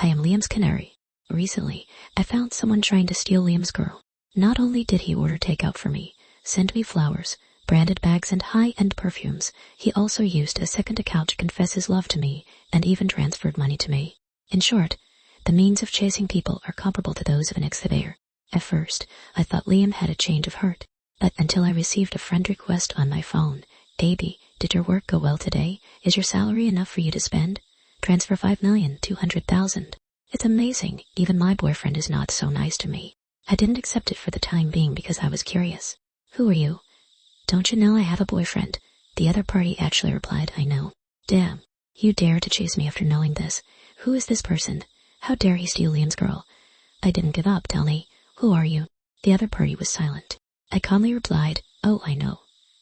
am Liam's Canary. Recently, I found someone trying to steal Liam's girl. Not only did he order takeout for me, send me flowers, branded bags and high-end perfumes, he also used a second account to confess his love to me and even transferred money to me. In short, the means of chasing people are comparable to those of an ex-surveyor. At first, I thought Liam had a change of heart, but until I received a friend request on my phone. Baby, did your work go well today? Is your salary enough for you to spend? Transfer 5,200,000. It's amazing, even my boyfriend is not so nice to me. I didn't accept it for the time being because I was curious. Who are you? Don't you know I have a boyfriend? The other party actually replied, I know. Damn, you dare to chase me after knowing this. Who is this person? How dare he steal Liam's girl? I didn't give up, tell me. Who are you? The other party was silent. I calmly replied, oh, I know.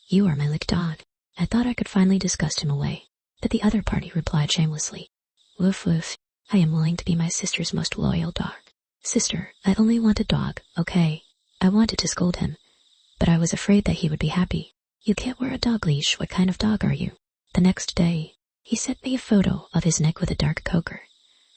You are my lick dog. I thought I could finally disgust him away. But the other party replied shamelessly, woof woof, I am willing to be my sister's most loyal dog. Sister, I only want a dog, okay? I wanted to scold him, but I was afraid that he would be happy. You can't wear a dog leash, what kind of dog are you? The next day, he sent me a photo of his neck with a dark choker.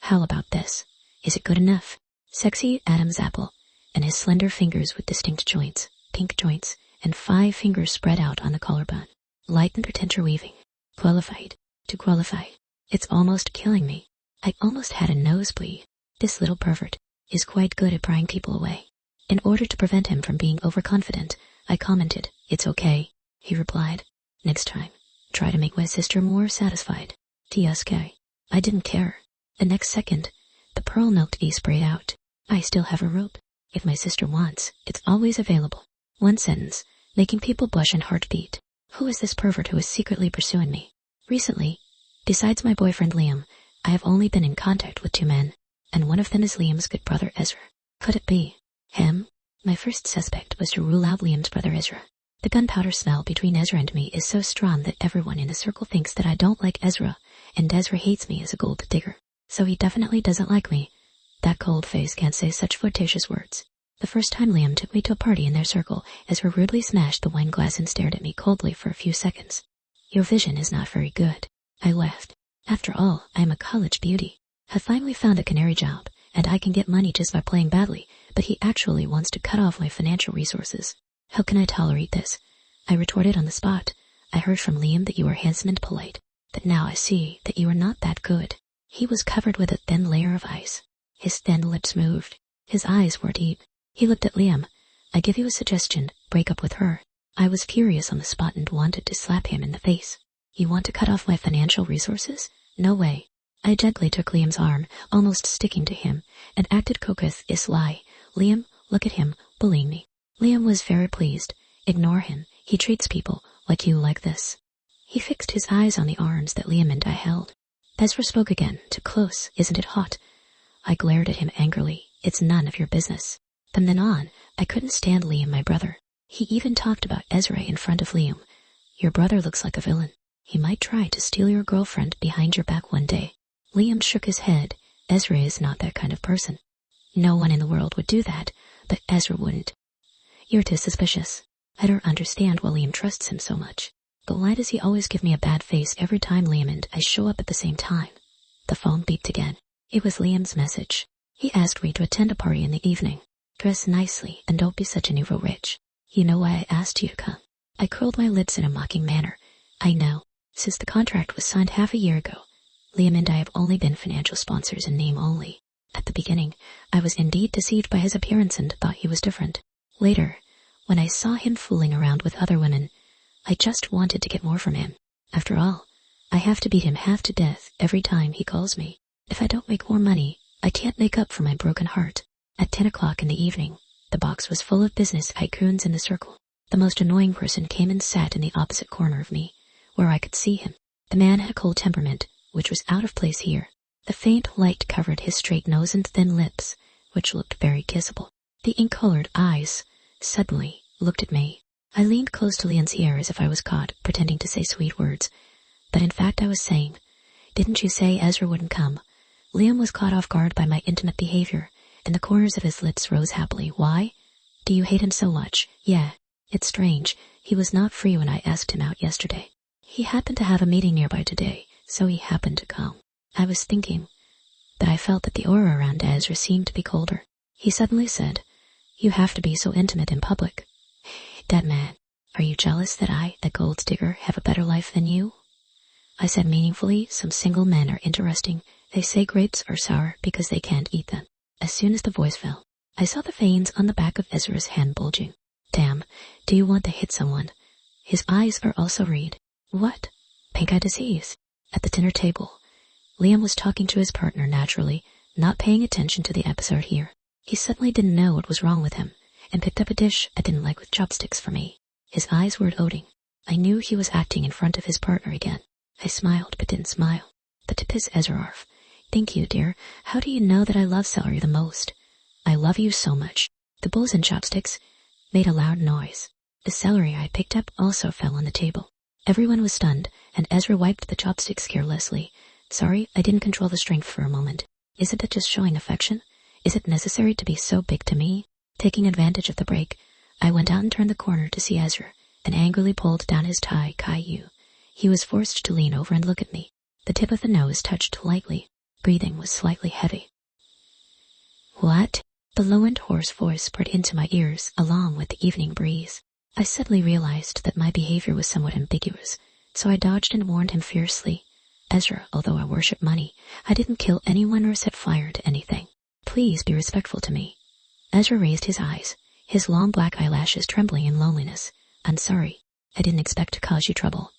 How about this? Is it good enough? Sexy Adam's apple, and his slender fingers with distinct joints, pink joints, and 5 fingers spread out on the collarbone. Light and pretentious weaving. Qualified. To qualify. It's almost killing me. I almost had a nosebleed. This little pervert is quite good at prying people away. In order to prevent him from being overconfident, I commented, it's okay. He replied, next time, try to make my sister more satisfied. TSK. I didn't care. The next second, the pearl milk tea sprayed out. I still have a rope. If my sister wants, it's always available. One sentence, making people blush and heartbeat. Who is this pervert who is secretly pursuing me? Recently, besides my boyfriend Liam, I have only been in contact with 2 men, and one of them is Liam's good brother Ezra. Could it be him? My first suspect was to rule out Liam's brother Ezra. The gunpowder smell between Ezra and me is so strong that everyone in the circle thinks that I don't like Ezra, and Ezra hates me as a gold digger. So he definitely doesn't like me. That cold face can't say such flirtatious words. The first time Liam took me to a party in their circle, Ezra rudely smashed the wine glass and stared at me coldly for a few seconds. Your vision is not very good. I laughed. After all, I am a college beauty. Have finally found a Canary job, and I can get money just by playing badly, but he actually wants to cut off my financial resources. How can I tolerate this? I retorted on the spot. I heard from Liam that you are handsome and polite, but now I see that you are not that good. He was covered with a thin layer of ice. His thin lips moved. His eyes were deep. He looked at Liam. I give you a suggestion, break up with her. I was furious on the spot and wanted to slap him in the face. You want to cut off my financial resources? No way. I gently took Liam's arm, almost sticking to him, and acted coquette is lie. Liam, look at him, bullying me. Liam was very pleased. Ignore him. He treats people like you like this. He fixed his eyes on the arms that Liam and I held. Ezra spoke again, too close, isn't it hot? I glared at him angrily. It's none of your business. From then on, I couldn't stand Liam, my brother. He even talked about Ezra in front of Liam. Your brother looks like a villain. He might try to steal your girlfriend behind your back one day. Liam shook his head. Ezra is not that kind of person. No one in the world would do that, but Ezra wouldn't. You're too suspicious. I don't understand why Liam trusts him so much. But why does he always give me a bad face every time Liam and I show up at the same time? The phone beeped again. It was Liam's message. He asked me to attend a party in the evening. Dress nicely and don't be such an evil rich. You know why I asked you to come? I curled my lips in a mocking manner. I know. Since the contract was signed half a year ago, Liam and I have only been financial sponsors in name only. At the beginning, I was indeed deceived by his appearance and thought he was different. Later, when I saw him fooling around with other women, I just wanted to get more from him. After all, I have to beat him half to death every time he calls me. If I don't make more money, I can't make up for my broken heart. At 10 o'clock in the evening, the box was full of business tycoons in the circle. The most annoying person came and sat in the opposite corner of me, where I could see him. The man had a cold temperament, which was out of place here. The faint light covered his straight nose and thin lips, which looked very kissable. The ink-colored eyes suddenly looked at me. I leaned close to Liam's ear as if I was caught, pretending to say sweet words. But in fact I was saying, didn't you say Ezra wouldn't come? Liam was caught off guard by my intimate behavior, and the corners of his lips rose happily. Why? Do you hate him so much? Yeah. It's strange. He was not free when I asked him out yesterday. He happened to have a meeting nearby today, so he happened to come. I was thinking, that I felt that the aura around Ezra seemed to be colder. He suddenly said, "You have to be so intimate in public. Dead man, are you jealous that I, a gold digger, have a better life than you?" I said meaningfully, "Some single men are interesting. They say grapes are sour because they can't eat them." As soon as the voice fell, I saw the veins on the back of Ezra's hand bulging. "Damn, do you want to hit someone?" His eyes are also red. "What?" "Pink eye disease." At the dinner table, Liam was talking to his partner naturally, not paying attention to the episode here. He suddenly didn't know what was wrong with him, and picked up a dish I didn't like with chopsticks for me. His eyes were gloating. I knew he was acting in front of his partner again. I smiled, but didn't smile. The tip is Ezraarf. "Thank you, dear. How do you know that I love celery the most?" "I love you so much." The bowls and chopsticks made a loud noise. The celery I picked up also fell on the table. Everyone was stunned, and Ezra wiped the chopsticks carelessly. "Sorry, I didn't control the strength for a moment. Isn't it just showing affection? Is it necessary to be so big to me?" Taking advantage of the break, I went out and turned the corner to see Ezra, and angrily pulled down his tie, Caillou. He was forced to lean over and look at me. The tip of the nose touched lightly. Breathing was slightly heavy. "What?" The low and hoarse voice poured into my ears, along with the evening breeze. I suddenly realized that my behavior was somewhat ambiguous, so I dodged and warned him fiercely. "Ezra, although I worship money, I didn't kill anyone or set fire to anything. Please be respectful to me." Ezra raised his eyes, his long black eyelashes trembling in loneliness. "I'm sorry. I didn't expect to cause you trouble."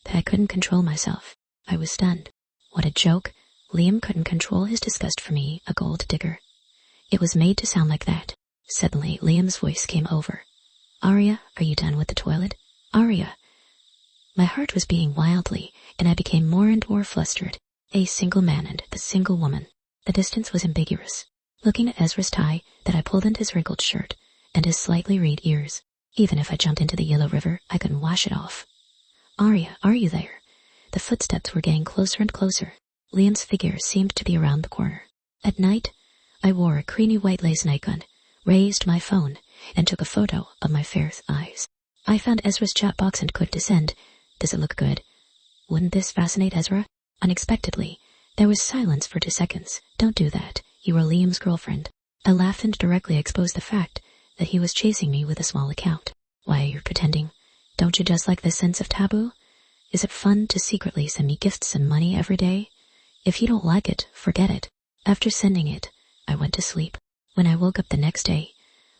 But I couldn't control myself. I was stunned. What a joke. Liam couldn't control his disgust for me, a gold digger. It was made to sound like that. Suddenly, Liam's voice came over. "Arya, are you done with the toilet? Arya." My heart was beating wildly, and I became more and more flustered. A single man and the single woman. The distance was ambiguous. Looking at Ezra's tie that I pulled into his wrinkled shirt, and his slightly red ears. Even if I jumped into the Yellow River, I couldn't wash it off. "Arya, are you there?" The footsteps were getting closer and closer. Liam's figure seemed to be around the corner. At night, I wore a creamy white lace nightgown, raised my phone, and took a photo of my fair eyes. I found Ezra's chat box and clicked send. Does it look good? Wouldn't this fascinate Ezra? Unexpectedly, there was silence for 2 seconds. "Don't do that. You are Liam's girlfriend." I laughed and directly exposed the fact that he was chasing me with a small account. "Why are you pretending? Don't you just like the sense of taboo? Is it fun to secretly send me gifts and money every day? If you don't like it, forget it." After sending it, I went to sleep. When I woke up the next day,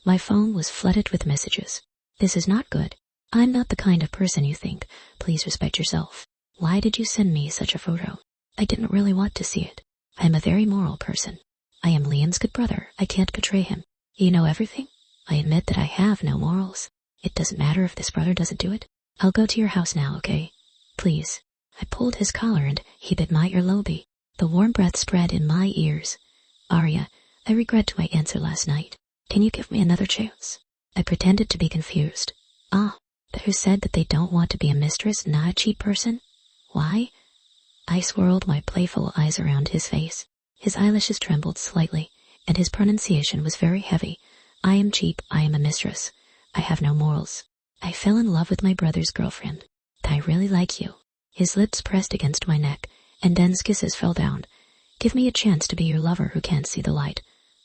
my phone was flooded with messages. "This is not good. I'm not the kind of person you think. Please respect yourself. Why did you send me such a photo? I didn't really want to see it. I am a very moral person. I am Liam's good brother. I can't betray him. You know everything? I admit that I have no morals. It doesn't matter if this brother doesn't do it. I'll go to your house now, okay? Please." I pulled his collar and he bit my earlobe. The warm breath spread in my ears. "Arya, I regret my answer last night. Can you give me another chance?" I pretended to be confused. "Ah, but who said that they don't want to be a mistress, not a cheap person? Why?" I swirled my playful eyes around his face. His eyelashes trembled slightly, and his pronunciation was very heavy. "I am cheap, I am a mistress. I have no morals. I fell in love with my brother's girlfriend. I really like you." His lips pressed against my neck, and dense kisses fell down. "Give me a chance to be your lover who can't see the light.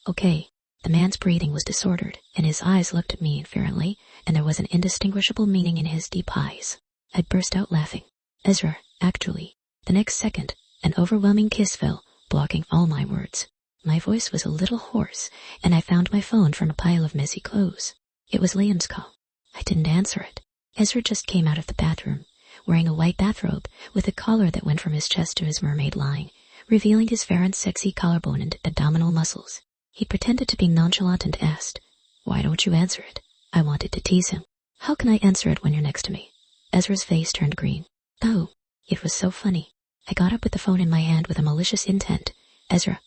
Okay." The man's breathing was disordered, and his eyes looked at me inferently, and there was an indistinguishable meaning in his deep eyes. I burst out laughing. "Ezra, actually." The next second, an overwhelming kiss fell, blocking all my words. My voice was a little hoarse, and I found my phone from a pile of messy clothes. It was Liam's call. I didn't answer it. Ezra just came out of the bathroom, wearing a white bathrobe with a collar that went from his chest to his mermaid line, revealing his fair and sexy collarbone and abdominal muscles. He pretended to be nonchalant and asked, "Why don't you answer it?" I wanted to tease him. "How can I answer it when you're next to me?" Ezra's face turned green. Oh, it was so funny. I got up with the phone in my hand with a malicious intent. "Ezra,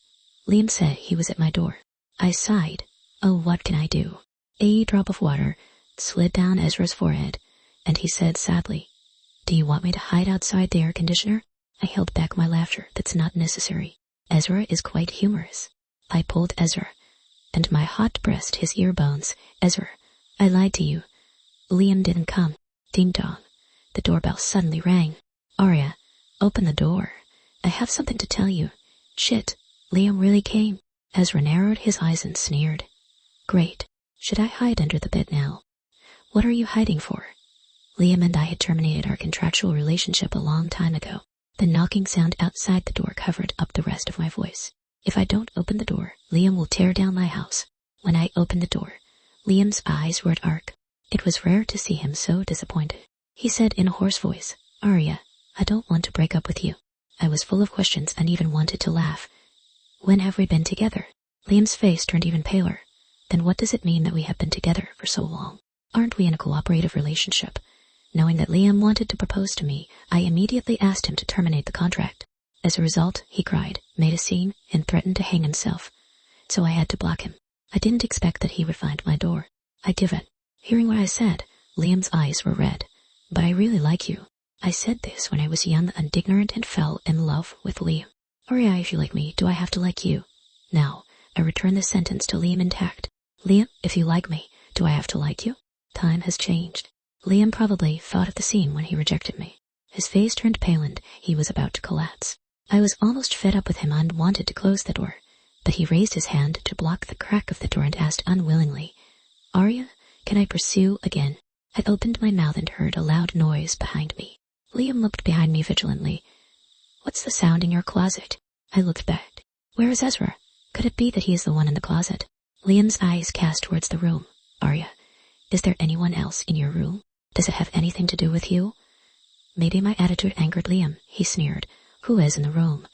Liam said he was at my door." I sighed. Oh, what can I do? A drop of water slid down Ezra's forehead, and he said sadly, "Do you want me to hide outside the air conditioner?" I held back my laughter. "That's not necessary. Ezra is quite humorous." I pulled Ezra, and my hot pressed his ear bones. "Ezra, I lied to you. Liam didn't come." Ding dong. The doorbell suddenly rang. "Arya, open the door. I have something to tell you." "Shit." Liam really came. Ezra narrowed his eyes and sneered. Great. Should I hide under the bed now? What are you hiding for? Liam and I had terminated our contractual relationship a long time ago. The knocking sound outside the door covered up the rest of my voice. If I don't open the door, Liam will tear down my house. When I opened the door, Liam's eyes were at arc. It was rare to see him so disappointed. He said in a hoarse voice, Arya, I don't want to break up with you. I was full of questions and even wanted to laugh. When have we been together? Liam's face turned even paler. Then what does it mean that we have been together for so long? Aren't we in a cooperative relationship? Knowing that Liam wanted to propose to me, I immediately asked him to terminate the contract. As a result, he cried, made a scene, and threatened to hang himself. So I had to block him. I didn't expect that he would find my door. I give it. Hearing what I said, Liam's eyes were red. But I really like you. I said this when I was young and ignorant and fell in love with Liam. Arya, if you like me, do I have to like you? Now, I return this sentence to Liam intact. Liam, if you like me, do I have to like you? Time has changed. Liam probably thought of the scene when he rejected me. His face turned pale and he was about to collapse. I was almost fed up with him and wanted to close the door, but he raised his hand to block the crack of the door and asked unwillingly, Arya, can I pursue again? I opened my mouth and heard a loud noise behind me. Liam looked behind me vigilantly. What's the sound in your closet? I looked back. Where is Ezra? Could it be that he is the one in the closet? Liam's eyes cast towards the room. Arya, is there anyone else in your room? Does it have anything to do with you? Maybe my attitude angered Liam. He sneered. Who is in the room?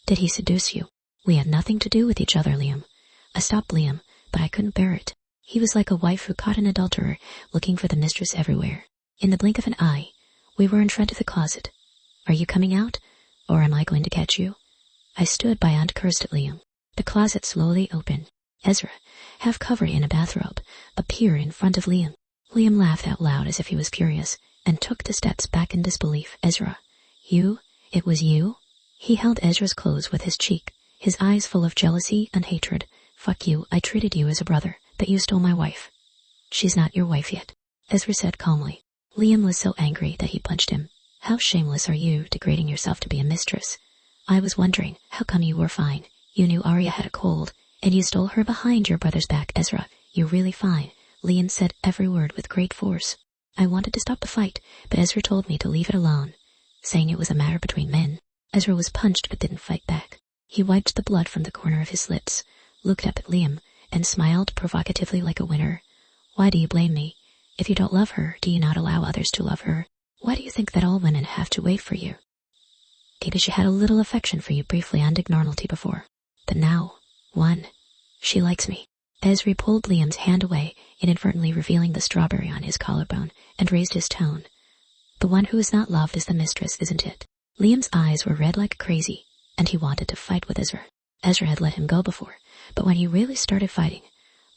Did he seduce you? We had nothing to do with each other, Liam. I stopped Liam, but I couldn't bear it. He was like a wife who caught an adulterer, looking for the mistress everywhere. In the blink of an eye, we were in front of the closet. Are you coming out, or am I going to catch you? I stood by and cursed at Liam. The closet slowly opened. Ezra, half covered in a bathrobe, appeared in front of Liam. Liam laughed out loud as if he was curious, and took 2 steps back in disbelief. Ezra, you? It was you? He held Ezra's clothes with his cheek, his eyes full of jealousy and hatred. Fuck you, I treated you as a brother, but you stole my wife. She's not your wife yet, Ezra said calmly. Liam was so angry that he punched him. How shameless are you, degrading yourself to be a mistress? I was wondering, how come you were fine? You knew Arya had a cold, and you stole her behind your brother's back. Ezra, you're really fine. Liam said every word with great force. I wanted to stop the fight, but Ezra told me to leave it alone, saying it was a matter between men. Ezra was punched but didn't fight back. He wiped the blood from the corner of his lips, looked up at Liam, and smiled provocatively like a winner. Why do you blame me? If you don't love her, do you not allow others to love her? Why do you think that all women have to wait for you? Maybe she had a little affection for you briefly and normality before. But now, she likes me. Ezra pulled Liam's hand away, inadvertently revealing the strawberry on his collarbone, and raised his tone. The one who is not loved is the mistress, isn't it? Liam's eyes were red like crazy, and he wanted to fight with Ezra. Ezra had let him go before, but when he really started fighting,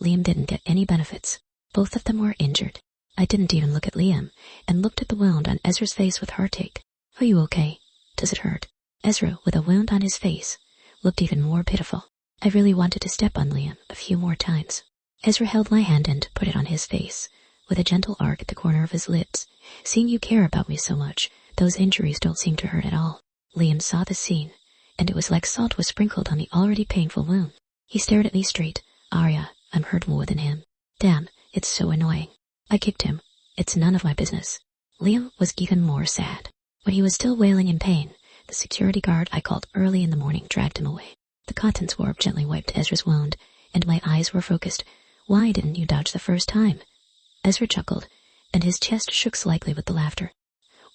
Liam didn't get any benefits. Both of them were injured. I didn't even look at Liam, and looked at the wound on Ezra's face with heartache. Are you okay? Does it hurt? Ezra, with a wound on his face, looked even more pitiful. I really wanted to step on Liam a few more times. Ezra held my hand and put it on his face, with a gentle arc at the corner of his lips. Seeing you care about me so much, those injuries don't seem to hurt at all. Liam saw the scene, and it was like salt was sprinkled on the already painful wound. He stared at me straight. Arya, I'm hurt more than him. Damn, it's so annoying. I kicked him. It's none of my business. Liam was even more sad. When he was still wailing in pain, the security guard I called early in the morning dragged him away. The cotton swab gently wiped Ezra's wound, and my eyes were focused. Why didn't you dodge the first time? Ezra chuckled, and his chest shook slightly with the laughter.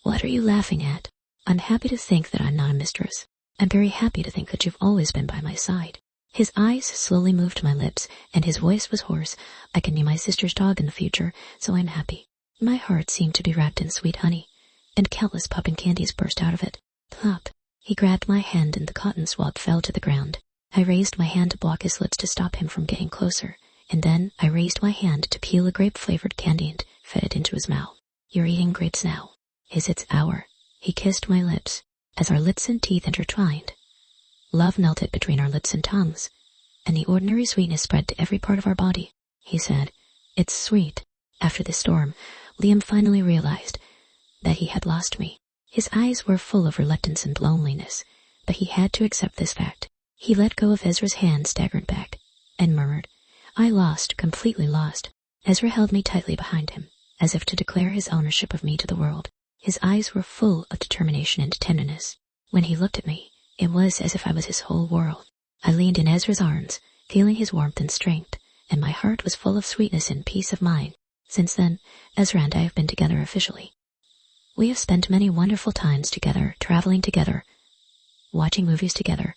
What are you laughing at? I'm happy to think that I'm not a mistress. I'm very happy to think that you've always been by my side. His eyes slowly moved to my lips, and his voice was hoarse. I can be my sister's dog in the future, so I'm happy. My heart seemed to be wrapped in sweet honey, and countless popping candies burst out of it. Plop. He grabbed my hand and the cotton swab fell to the ground. I raised my hand to block his lips to stop him from getting closer, and then I raised my hand to peel a grape-flavored candy and fed it into his mouth. You're eating grapes now. Is it our? He kissed my lips, as our lips and teeth intertwined. Love melted between our lips and tongues, and the ordinary sweetness spread to every part of our body. He said, It's sweet. After the storm, Liam finally realized that he had lost me. His eyes were full of reluctance and loneliness, but he had to accept this fact. He let go of Ezra's hand, staggered back, and murmured, "I lost, completely lost." Ezra held me tightly behind him, as if to declare his ownership of me to the world. His eyes were full of determination and tenderness. When he looked at me, it was as if I was his whole world. I leaned in Ezra's arms, feeling his warmth and strength, and my heart was full of sweetness and peace of mind. Since then, Ezra and I have been together officially. We have spent many wonderful times together, traveling together, watching movies together,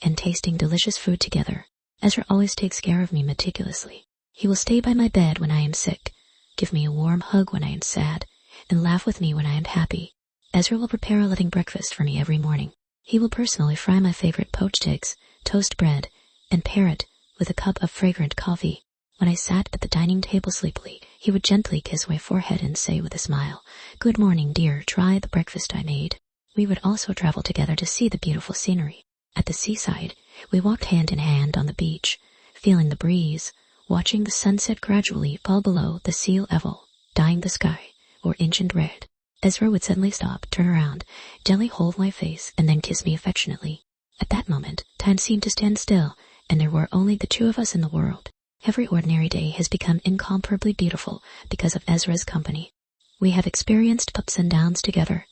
and tasting delicious food together. Ezra always takes care of me meticulously. He will stay by my bed when I am sick, give me a warm hug when I am sad, and laugh with me when I am happy. Ezra will prepare a loving breakfast for me every morning. He will personally fry my favorite poached eggs, toast bread, and pair it with a cup of fragrant coffee. When I sat at the dining table sleepily, he would gently kiss my forehead and say with a smile, "Good morning, dear, try the breakfast I made." We would also travel together to see the beautiful scenery. At the seaside, we walked hand in hand on the beach, feeling the breeze, watching the sunset gradually fall below the sea level, dyeing the sky orange and red. Ezra would suddenly stop, turn around, gently hold my face, and then kiss me affectionately. At that moment, time seemed to stand still, and there were only the two of us in the world. Every ordinary day has become incomparably beautiful because of Ezra's company. We have experienced ups and downs together,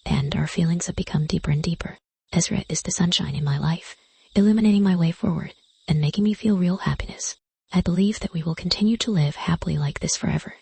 and our feelings have become deeper and deeper. Ezra is the sunshine in my life, illuminating my way forward and making me feel real happiness. I believe that we will continue to live happily like this forever.